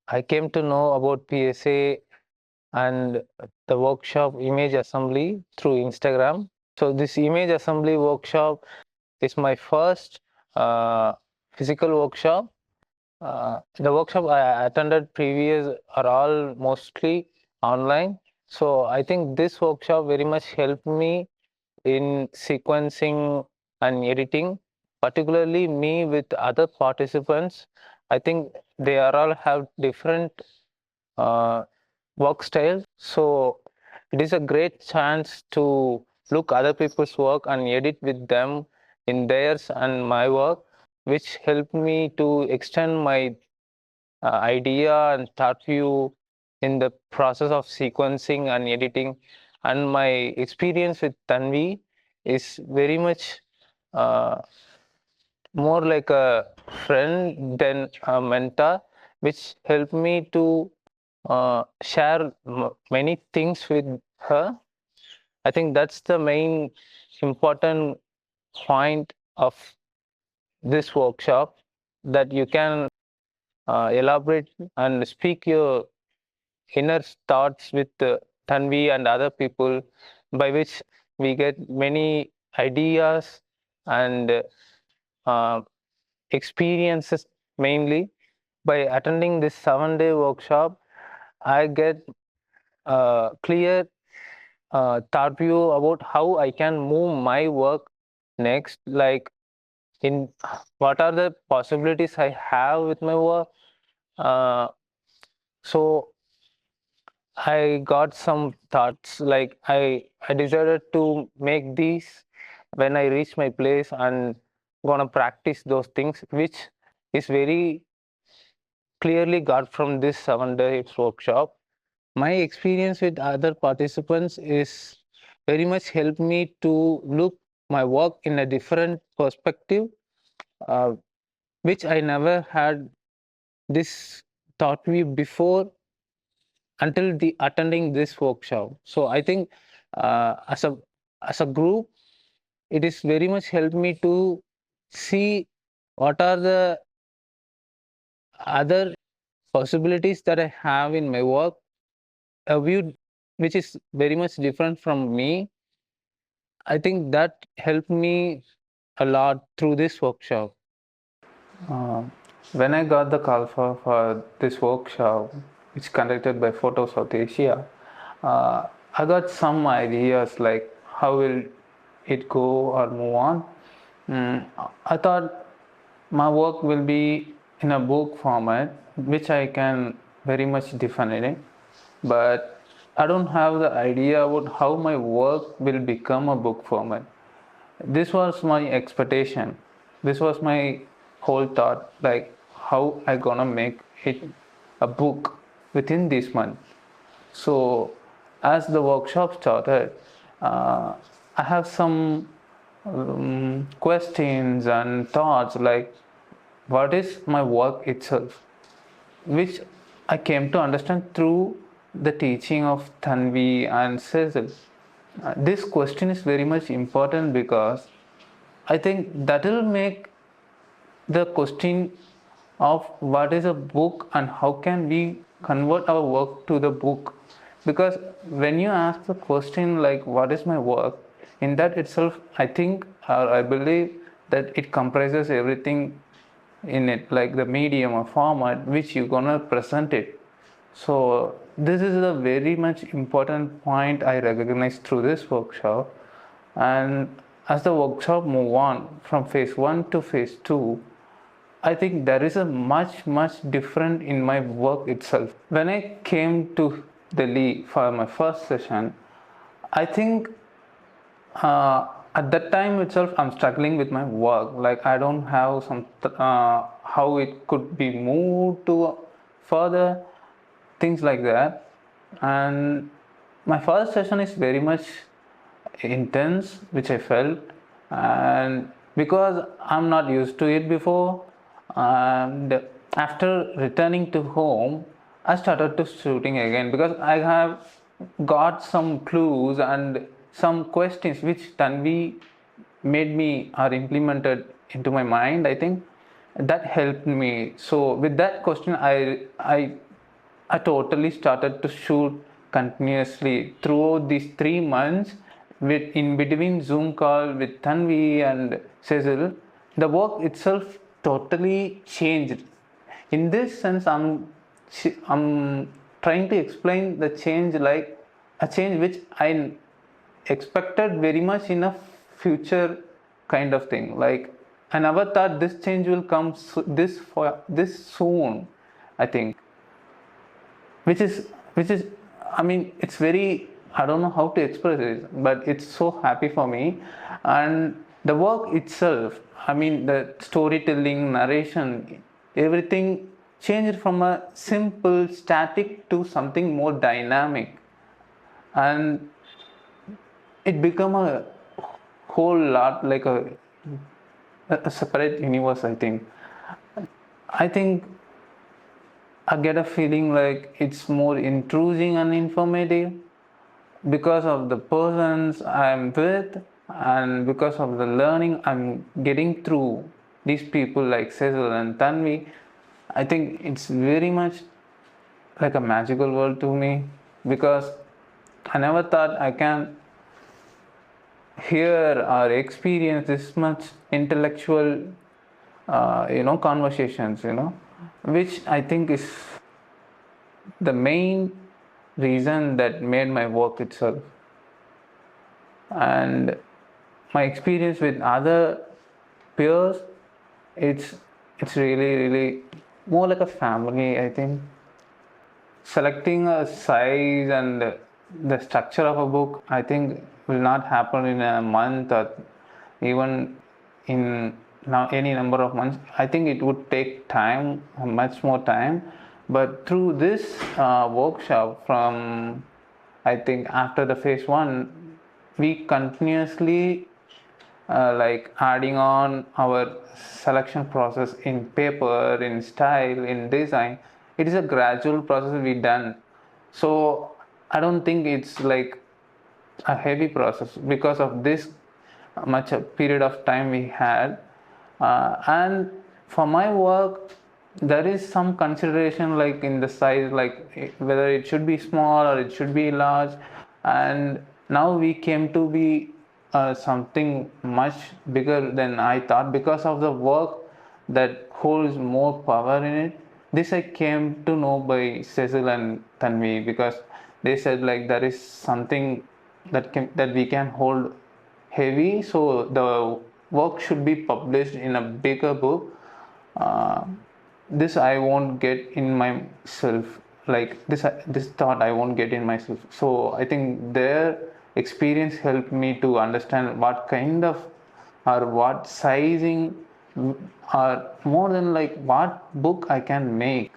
I came to know about PSA and the workshop image assembly through Instagram. So this image assembly workshop is my first physical workshop. The workshop I attended previous are all mostly online. So I think this workshop very much helped me in sequencing and editing, particularly me with other participants. I think they are all have different uh, work styles. So it is a great chance to look other people's work and edit with them in theirs and my work, which helped me to extend my idea and thought view in the process of sequencing and editing. And my experience with Tanvi is very much uh, more like a friend than a mentor, which helped me to share many things with her. I think that's the main important point of this workshop, that you can elaborate and speak your inner thoughts with Tanvi and other people, by which we get many ideas and uh, experiences. Mainly by attending this 7 day workshop, I get a clear thought view about how I can move my work next, like in what are the possibilities I have with my work. Uh, so I got some thoughts, like I decided to make these when I reach my place and gonna practice those things, which is very clearly got from this 7 day workshop. My experience with other participants is very much helped me to look my work in a different perspective, uh, which I never had this thought me before until the attending this workshop. So I think as a group, it is very much helped me to see what are the other possibilities that I have in my work, a view which is very much different from me. I think that helped me a lot through this workshop. Uh, when I got the call for this workshop, which conducted by Photo South Asia, I got some ideas like how will it go or move on. I thought my work will be in a book format, which I can very much define it, but I don't have the idea about how my work will become a book format. This was my expectation. This was my whole thought, like how I gonna make it a book within this month. So as the workshop started, uh, I have some questions and thoughts, like what is my work itself, which I came to understand through the teaching of Tanvi and Cecil. This question is very much important because I think that will make the question of what is a book and how can we convert our work to the book. Because when you ask the question like what is my work, in that itself I think or I believe that it comprises everything in it, like the medium or format which you're gonna present it. So this is a very much important point I recognize through this workshop. And as the workshop move on from phase 1 to phase 2, I think there is a much different in my work itself. When I came to Delhi for my first session, I think at that time itself I'm struggling with my work. Like I don't have some how it could be moved to further, things like that. And my first session is very much intense, which I felt, and because I'm not used to it before, and after returning to home, I started to shooting again because I have got some clues and some questions which Tanvi made me or implemented into my mind. I think that helped me. So with that question, I I totally started to shoot continuously throughout these 3 months. With in between Zoom call with Tanvi and Cecil, the work itself totally changed. In this sense, I'm trying to explain the change, like a change which I expected very much in a future kind of thing. Like I never thought this change will come this soon. I think, which is I mean, it's very, I don't know how to express it, but it's so happy for me. And the work itself, I mean, the storytelling, narration, everything changed from a simple static to something more dynamic, and it become a whole lot like a separate universe. I think I get a feeling like it's more intriguing and informative because of the persons I'm with, and because of the learning I'm getting through these people like Cecil and Tanvi. I think it's very much like a magical world to me, because I never thought I can hear or experience this much intellectual conversations, which I think is the main reason that made my work itself. And my experience with other peers, it's really more like a family. I think selecting a size and the structure of a book, I think, will not happen in a month or even in now any number of months. I think it would take time, much more time. But through this workshop, from I think after the phase one, we continuously like adding on our selection process in paper, in style, in design. It is a gradual process we done. So I don't think it's like a heavy process because of this much a period of time we had. And for my work, there is some consideration like in the size, like whether it should be small or it should be large. And now we came to be something much bigger than I thought, because of the work that holds more power in it. This I came to know by Cecil and Tanvi, because they said like there is something that we can hold heavy, so the work should be published in a bigger book. uh, this I won't get in myself, like this thought I won't get in myself. So I think their experience helped me to understand what kind of, or what sizing, or more than like what book I can make.